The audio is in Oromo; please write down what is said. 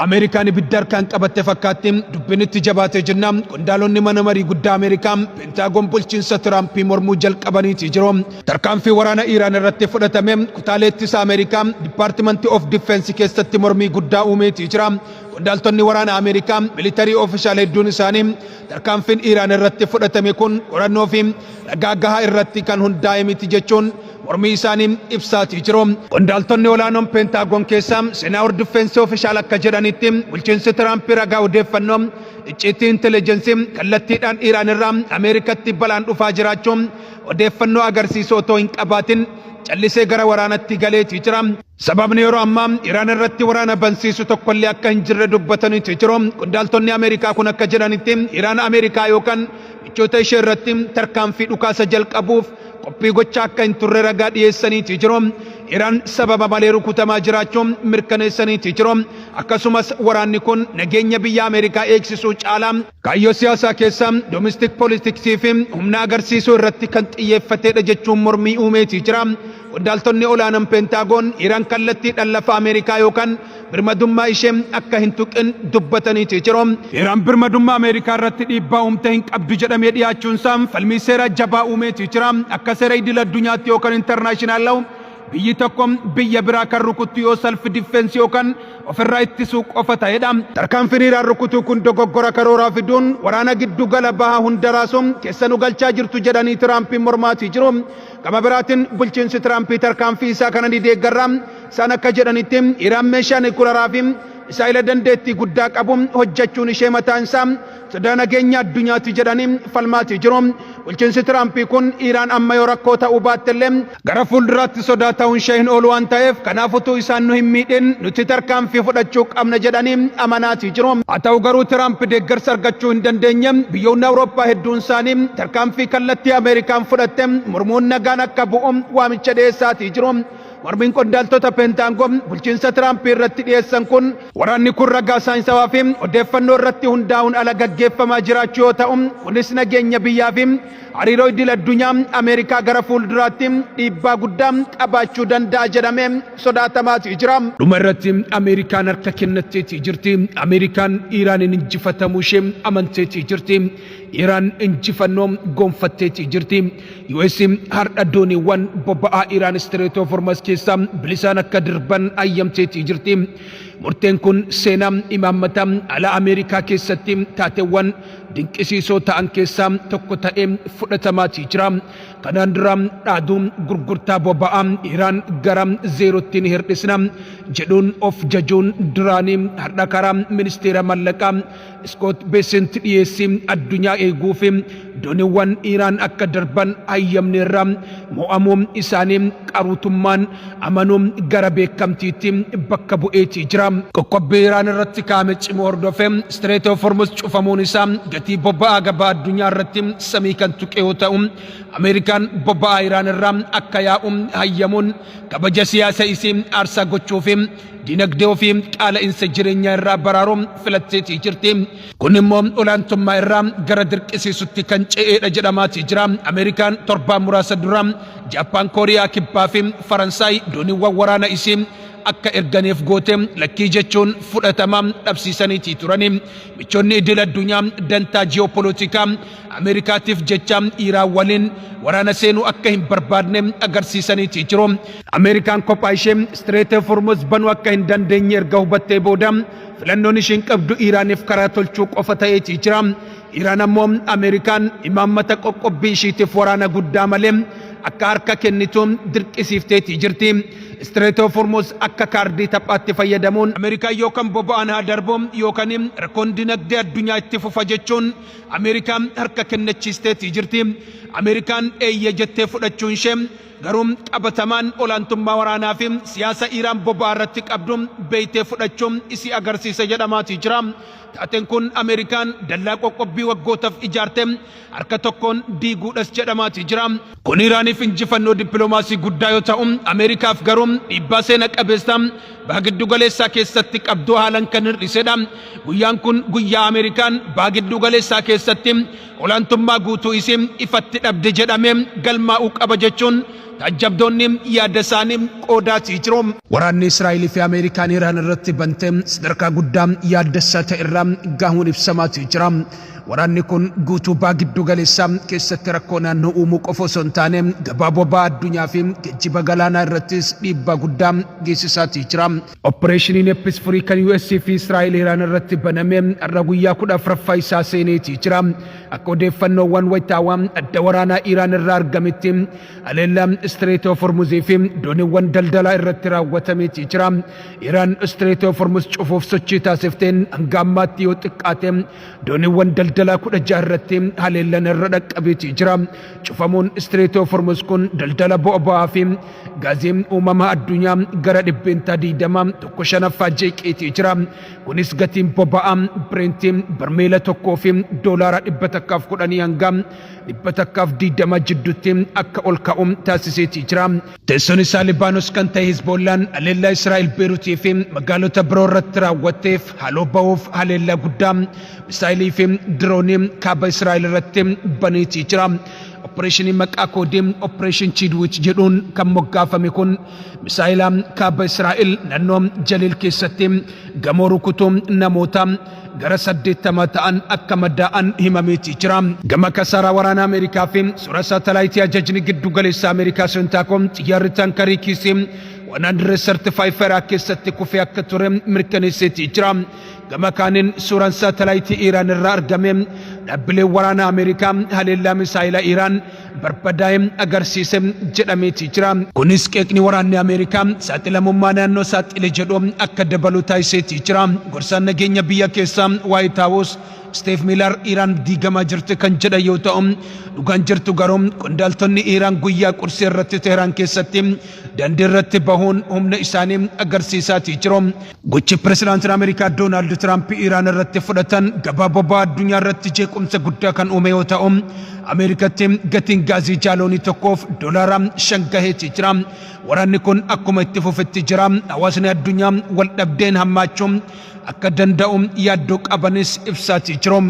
Amerikaan ibiddar kan qabatte fakkaatti dubbinitti jabaate jennaan qondaalonni mana marii guddaa Ameerikaa Pentaagoon bulchiinsa Tiraamp mormuu jalqabaniiti jiru. Tarkaanfii waraana Iiraan irratti fudhatame kutaalee ittisa Ameerikaa Department of Defense keessatti mormii guddaa uumeeti jira. Qondaaltonni waraana Ameerikaa militarii ofishaal hedduun isaanii tarkaanfiin Iiraan irratti fudhatame kun qorannoo fi ragaa gahaa irratti kan hundaa'e miti jechuun mormii isaanii ibsaati jiru. Qondaaltonni olaanoon Pentaagoon keessaa Senior Defense Official akka jedhanitti bulchiinsi Tiraamp ragaa odeeffannoo icciitii intelligensii kallattiidhaan Iiraan irraa Ameerikatti balaan dhufaa jiraachuun odeeffannoo agarsiisoo otoo hin qabaatin callisee gara waraanatti galeeti jira. Sababni yeroo ammaa Iiraan irratti waraana bansiisu tokkollee akka hin jirre dubbataniiti jiru. Qondaaltonni Ameerikaa kun akka jedhanitti Iiraan Ameerikaa yookaan michoota ishee irratti tarkaanfii dhukaasa jalqabuuf qophii gochaa akka hin turre ragaa dhiyeessaniiti jiru. Iiraan sababa malee rukutamaa jiraachuun mirkaneessaniiti jiru. Akkasumas waraanni kun nageenya biyya Ameerikaa eegsisuu caalaa kaayyoo siyaasaa keessaa domestic politicsii fi humna agarsiisuu irratti kan xiyyeeffatedha jechuun mormii uumeeti jira. Qondaaltonni olaanoon Pentaagoon Iiraan kallattiidhaan lafa Ameerikaa yookaan birmadummaa ishee akka hin tuqin dubbataniiti jiru. Iiraan birmadummaa Ameerikaa irratti dhiibbaa uumte hin qabdu jedhamee dhiyaachuunsaa falmii seera jabaa uumeeti jira. Akka seera idil addunyaatti yookaan intarnaashinaal law biyyi tokko biyya biraa kan rukutu yoo self defense yookaan ofirraa ittisuu qofa ta'edha. Tarkaanfiin Iiraan rukutuu kun dogoggora karooraa fiduun waraana giddu gala bahaa hunda raasuun keessa nu galchaa jirtu jedhanii Tiraampiin mormaatii jiru. Gama biraatiin bulchiinsi Tiraamp tarkaanfii isaa kana ni deeggarra. Isaan akka jedhanitti Iiraan meeshaa nukilaaraa fi misaayila dandeettii guddaa qabu hojjechuun ishee mataan isaa sodaa nageenya addunyaatti jedhanii falmaatii jiru. Bulchiinsi Tiraamp kun Iiraan amma yoo rakkoo ta'uu baattellee gara fuulduraatti sodaa ta'uun ishee hin oolu waan ta'eef kanaaf utuu isaan nu hin miidhin nuti tarkaanfii fudhachuu qabna jedhanii amanaatii jiru. Haa ta'u garuu Tiraamp deeggarsa argachuu hin dandeenye. Biyyoonni Awurooppaa hedduun isaanii tarkaanfii kallattii Ameerikaan fudhatte mormuun nagaan akka bu'u waamicha dhiyeessaatii jiru. Mormiin qondaaltota Pentaagoon bulchiinsa Tiraamp irratti dhiyeessan kun waraanni kun ragaa saayinsawaa fi odeeffannoo irratti hundaa'uun ala gaggeeffamaa jiraachuu yoo ta'u kunis nageenya biyyaa fi hariiroo idil addunyaa Ameerikaa gara fuulduraatti dhiibbaa guddaa qabaachuu danda'a jedhamee sodaatamaati jira. Dhuma irratti Ameerikaan harka kennatteetii jirti. Ameerikaan Iiraaniin injifatamuu ishee amanteetii jirti. Iiraan injifannoo gonfatteetii jirti. US har'a dooniiwwan bobba'aa Iiraan Strait of Hormuz keessaa bilisaan akka darban ayyamteetii jirti. Murteen kun seenaa imaammataa ala Ameerikaa keessatti taateewwan dinqisiisoo ta'an keessaa tokko ta'ee fudhatamaatii jira. Kanaan dura dhaaduu gurgurtaa bobba'aa Iiraan gara zeerootti ni hir'isna jedhuun of jajuun duraanii har'a karaa ministeera mallaqaa Scott Bessent dhiyeessii addunyaa eeguu fi dooniiwwan Iiraan akka darban ayyamneerra mo'amuu isaanii qaruutummaan amanuun gara beekamtiitti bakka bu'eetii jira. Qoqqobbii Iiraan irratti kaa'ame cimoo hordofee Strait of Hormuz cufamuun isaa gatii bobba'aa gabaa addunyaa irratti samii kan tuqe yoo ta'u Ameerikaan bobba'aa Iiraan irraa akka yaa'u hayyamuun kabaja siyaasa isii aarsaa gochuu fi dinagdee ofii qaala'insa jireenyaa irraa baraaruun filatteetii jirti. Kun immoo olaantummaa irraa gara dirqisiisutti kan ce'eedha jedhamaatii jira. Ameerikaan torbaan muraasa dura Jaappaan, Kooriyaa Kibbaa fi Faransaay dooniiwwan waraana isii akka erganiif goote lakkii jechuun fudhatama dhabsiisaniitii turani. Michoonni idil addunyaa dantaa ji'oopolitikaa Ameerikaatiif jecha Iiraan waliin waraana seenuu akka hin barbaadne agarsiisaniitii jiru. Ameerikaan kophaa ishee Strait of Hormuz banuu akka hin dandeenye erga hubattee booda filannoon isheen qabdu Iiraaniif karaa tolchuu qofa ta'eetii jira. Iiraan ammoo Ameerikaan imaammata qoqqobbii ishiitiif waraana guddaa malee akka harka kennitu dirqisiifteetii jirti. Strait of Hormuz akka kaardii taphaatti fayyadamuun Ameerikaan yookaan bobba'aan haa darbu yookaan rakkoon dinagdee addunyaa itti fufa jechuun Ameerikaan harka kennachiisteetii jirti. Ameerikaan eeyya jettee fudhachuun ishee garuu qabatamaan olaantummaa waraanaa fi siyaasa Iiraan bobba'aa irratti qabdu beeytee fudhachuun isii agarsiisa jedhamaatii jira. Taateen kun Ameerikaan dallaa qoqqobbii waggootaaf ijaarte harka tokkoon diiguudhas jedhamaatii jira. Kun Iiraaniif injifannoo dippiloomaasii guddaa yoo ta'u Ameerikaaf garuu dhiibbaa seena qabeessa baagiddu galeessaa keessatti qabduu haalan kan hir'isedha. Guyyaan kun guyyaa Ameerikaan baagiddu galeessaa keessatti olaantummaa guutuu isii ifatti dhabde jedhamee galmaa'uu qaba jechuun taajjabdoonni yaada isaanii qoodaatii jiru. Waraanni Israa'el fi Ameerikaan Iraan irratti bantee sadarkaa guddaa yaaddeessaa ta'e irraa gahuun ibsamaatii jira. Waraanni kun guutuu baagiddu galeessaa keessatti rakkoo naannoo uumuu qofa osoo hin taane gabaa boba'aa addunyaa fi geejjiba galaanaa irrattis dhiibbaa guddaa geessisaatii jira. Opereeshiniin Episfurii kan US fi Israa'el Iraan irratti baname har'a guyyaa 14ffaa isaa seeneetii jira. Akka odeeffannoowwan wayitaawaa adda waraanaa Iraan irraa argametti haleellaa Strait of Hormuz fi dooniiwwan daldalaa irratti raawwatameetii jira. Iraan Strait of Hormuz cufuuf sochii taasifteen hanga ammaatti yoo xiqqaate dooniiwwan daldalaa 16 irratti haleellaan irra dhaqqabeetii jira. Cufamuun Strait of Hormuz kun daldala boba'aa fi gaazii uumamaa addunyaa gara 120 tokko shanaffaa jeeqeetii jira. Kunis gatiin boba'aa Brentii barmeela tokkoo fi doolaara 110 hanga 120 jidduutti akka ol ka'u taasiseetii jira. Teessoon isaa Libaanos kan ta'e Hizbollaan haleellaa Israa'el Beeruutii fi magaalota biroo irratti raawwatteef haaloo ba'uuf haleellaa guddaa misaayilii fi diroonii kaaba Israa'el irratti baneetii jira. Opereeshinii maqaa koodii Opereeshin Chidwich jedhuun kan moggaafame kun misaayilaa kaaba Israa'el naannoo Jaliil keessatti gamoo rukutuu namoota gara 80 ta'an akka madaa'an himameetii jira. Gama kasaaraa waraana Ameerikaa fi suura saatalaayitii ajajni giddu galeessaa Ameerikaa Seentaakoom xiyyaarri taankarii kiisii 135 Iraq keessatti kufee akka ture mirkaneesseetii jira. Gama kaaniin suuraan saatalaayitii Iraan irraa argame dhaabbileen waraana Ameerikaa haleellaa misaayilaa Iraan barbadaa'e agarsiise jedhameetii jira. Kunis qeeqni waraanni Ameerikaa saaxilamummaa naannoo saaxile jedhu akka dabalu taasiseetii jira. Gorsaan nageenya biyya keessaa White House Steve Miller Iraan diigamaa jirti kan jedha yoo ta'u, dhugaan jirtu garuu qondaaltonni Iraan guyyaa qursii irratti Teheraan keessatti daandii irratti bahuun humna isaanii agarsiisaatii jiru. Gochi pirezidaantiin Ameerikaa Doonaald Tiraamp Iraan irratti fudhatan gabaa boba'aa addunyaa irratti jeequmsa guddaa kan uume yoo ta'u, Ameerikaatti gatiin gaazii jaaloonii tokkoof doolaara 5 gaheetii jira. Waraanni kun akkuma itti fufetti jira. Hawaasni addunyaa wal dhabdeen hammaachuun akka danda'u yaaddoo qabanis ibsaatii jiru.